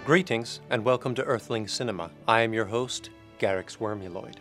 Greetings, and welcome to Earthling Cinema. I am your host, Garyx Wormuloid.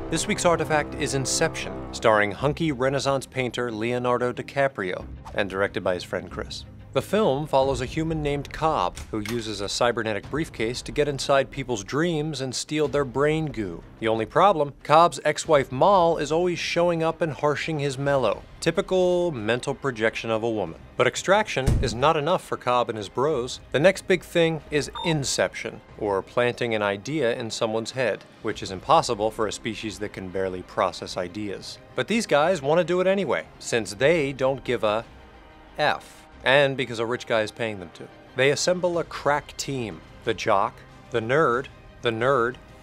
This week's artifact is Inception, starring hunky Renaissance painter Leonardo DiCaprio, and directed by his friend Chris. The film follows a human named Cobb, who uses a cybernetic briefcase to get inside people's dreams and steal their brain goo. The only problem, Cobb's ex-wife Mal is always showing up and harshing his mellow. Typical mental projection of a woman. But extraction is not enough for Cobb and his bros. The next big thing is Inception, or planting an idea in someone's head, which is impossible for a species that can barely process ideas. But these guys want to do it anyway, since they don't give a F. And because a rich guy is paying them to. They assemble a crack team. The jock, the nerd,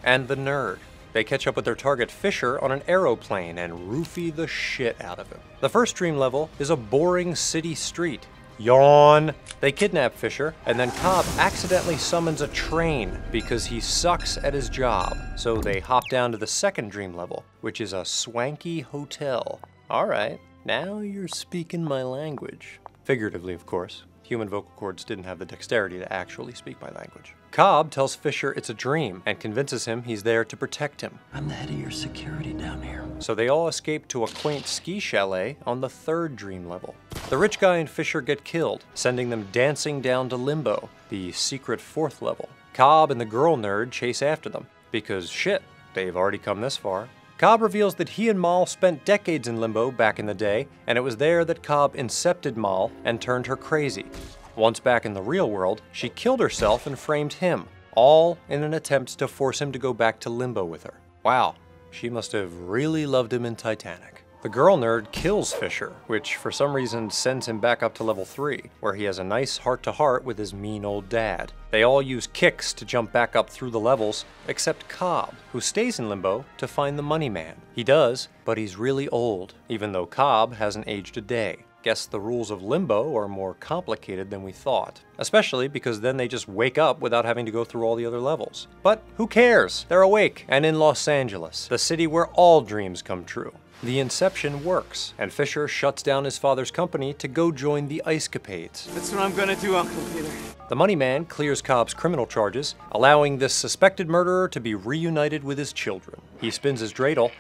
and the nerd. They catch up with their target Fisher on an aeroplane and roofie the shit out of him. The first dream level is a boring city street. Yawn! They kidnap Fisher, and then Cobb accidentally summons a train because he sucks at his job. So they hop down to the second dream level, which is a swanky hotel. Alright, now you're speaking my language. Figuratively, of course. Human vocal cords didn't have the dexterity to actually speak my language. Cobb tells Fisher it's a dream and convinces him he's there to protect him. I'm the head of your security down here. So they all escape to a quaint ski chalet on the third dream level. The rich guy and Fisher get killed, sending them dancing down to Limbo, the secret fourth level. Cobb and the girl nerd chase after them, because shit, they've already come this far. Cobb reveals that he and Mal spent decades in Limbo back in the day, and it was there that Cobb incepted Mal and turned her crazy. Once back in the real world, she killed herself and framed him, all in an attempt to force him to go back to Limbo with her. Wow, she must have really loved him in Titanic. The girl nerd kills Fisher, which for some reason sends him back up to level 3, where he has a nice heart-to-heart with his mean old dad. They all use kicks to jump back up through the levels, except Cobb, who stays in Limbo to find the money man. He does, but he's really old, even though Cobb hasn't aged a day. Guess the rules of Limbo are more complicated than we thought. Especially because then they just wake up without having to go through all the other levels. But who cares? They're awake and in Los Angeles, the city where all dreams come true. The Inception works, and Fisher shuts down his father's company to go join the Icecapades. That's what I'm gonna do, Uncle Peter. The money man clears Cobb's criminal charges, allowing this suspected murderer to be reunited with his children. He spins his dreidel.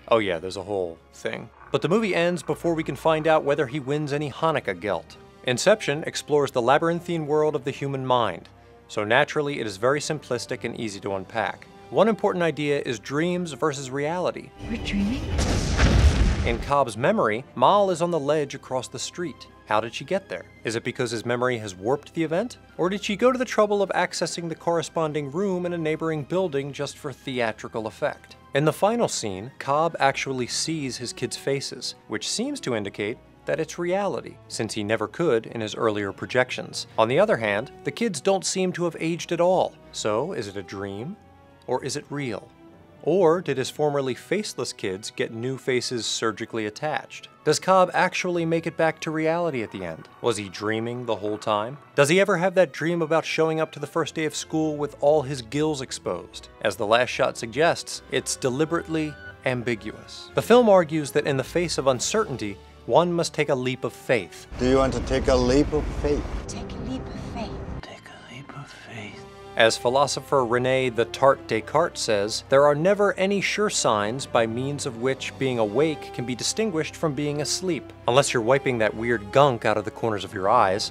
Oh yeah, there's a whole thing. But the movie ends before we can find out whether he wins any Hanukkah gelt. Inception explores the labyrinthine world of the human mind, so naturally it is very simplistic and easy to unpack. One important idea is dreams versus reality. You're dreaming? In Cobb's memory, Mal is on the ledge across the street. How did she get there? Is it because his memory has warped the event? Or did she go to the trouble of accessing the corresponding room in a neighboring building just for theatrical effect? In the final scene, Cobb actually sees his kids' faces, which seems to indicate that it's reality, since he never could in his earlier projections. On the other hand, the kids don't seem to have aged at all. So, is it a dream? Or is it real? Or did his formerly faceless kids get new faces surgically attached? Does Cobb actually make it back to reality at the end? Was he dreaming the whole time? Does he ever have that dream about showing up to the first day of school with all his gills exposed? As the last shot suggests, it's deliberately ambiguous. The film argues that in the face of uncertainty, one must take a leap of faith. Do you want to take a leap of faith? Take a leap of faith. Take a leap of faith. As philosopher René the Tart Descartes says, there are never any sure signs by means of which being awake can be distinguished from being asleep. Unless you're wiping that weird gunk out of the corners of your eyes.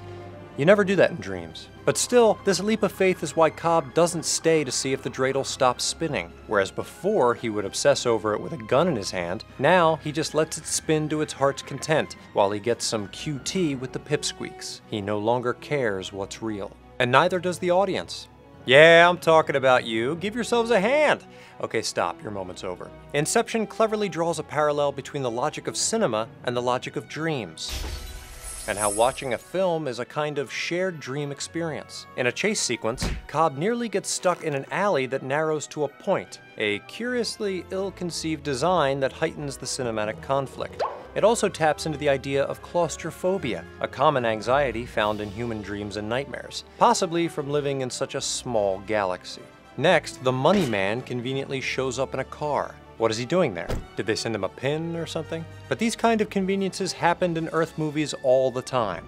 You never do that in dreams. But still, this leap of faith is why Cobb doesn't stay to see if the dreidel stops spinning. Whereas before he would obsess over it with a gun in his hand, now he just lets it spin to its heart's content while he gets some QT with the pipsqueaks. He no longer cares what's real. And neither does the audience. Yeah, I'm talking about you. Give yourselves a hand. Okay, stop. Your moment's over. Inception cleverly draws a parallel between the logic of cinema and the logic of dreams, and how watching a film is a kind of shared dream experience. In a chase sequence, Cobb nearly gets stuck in an alley that narrows to a point, a curiously ill-conceived design that heightens the cinematic conflict. It also taps into the idea of claustrophobia, a common anxiety found in human dreams and nightmares, possibly from living in such a small galaxy. Next, the money man conveniently shows up in a car. What is he doing there? Did they send him a pin or something? But these kind of conveniences happened in Earth movies all the time.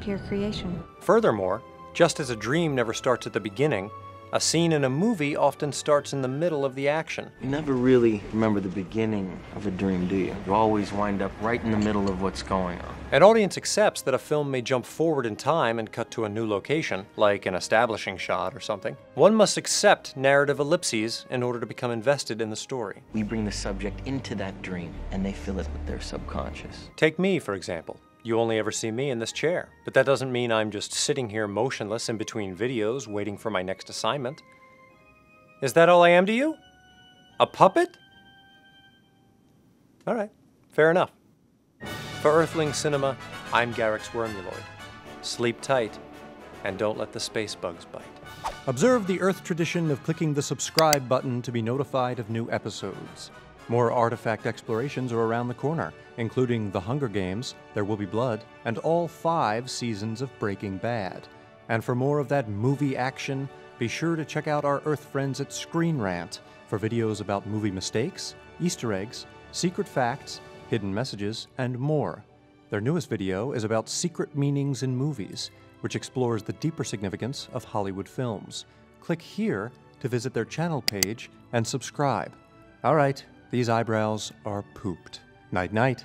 Pure creation. Furthermore, just as a dream never starts at the beginning, a scene in a movie often starts in the middle of the action. You never really remember the beginning of a dream, do you? You always wind up right in the middle of what's going on. An audience accepts that a film may jump forward in time and cut to a new location, like an establishing shot or something. One must accept narrative ellipses in order to become invested in the story. We bring the subject into that dream, and they fill it with their subconscious. Take me, for example. You only ever see me in this chair, but that doesn't mean I'm just sitting here motionless in between videos waiting for my next assignment. Is that all I am to you? A puppet? All right, fair enough. For Earthling Cinema, I'm Garyx Wormuloid. Sleep tight, and don't let the space bugs bite. Observe the Earth tradition of clicking the subscribe button to be notified of new episodes. More artifact explorations are around the corner, including The Hunger Games, There Will Be Blood, and all 5 seasons of Breaking Bad. And for more of that movie action, be sure to check out our Earth friends at Screen Rant for videos about movie mistakes, Easter eggs, secret facts, hidden messages, and more. Their newest video is about secret meanings in movies, which explores the deeper significance of Hollywood films. Click here to visit their channel page and subscribe. All right. These eyebrows are pooped. Night-night.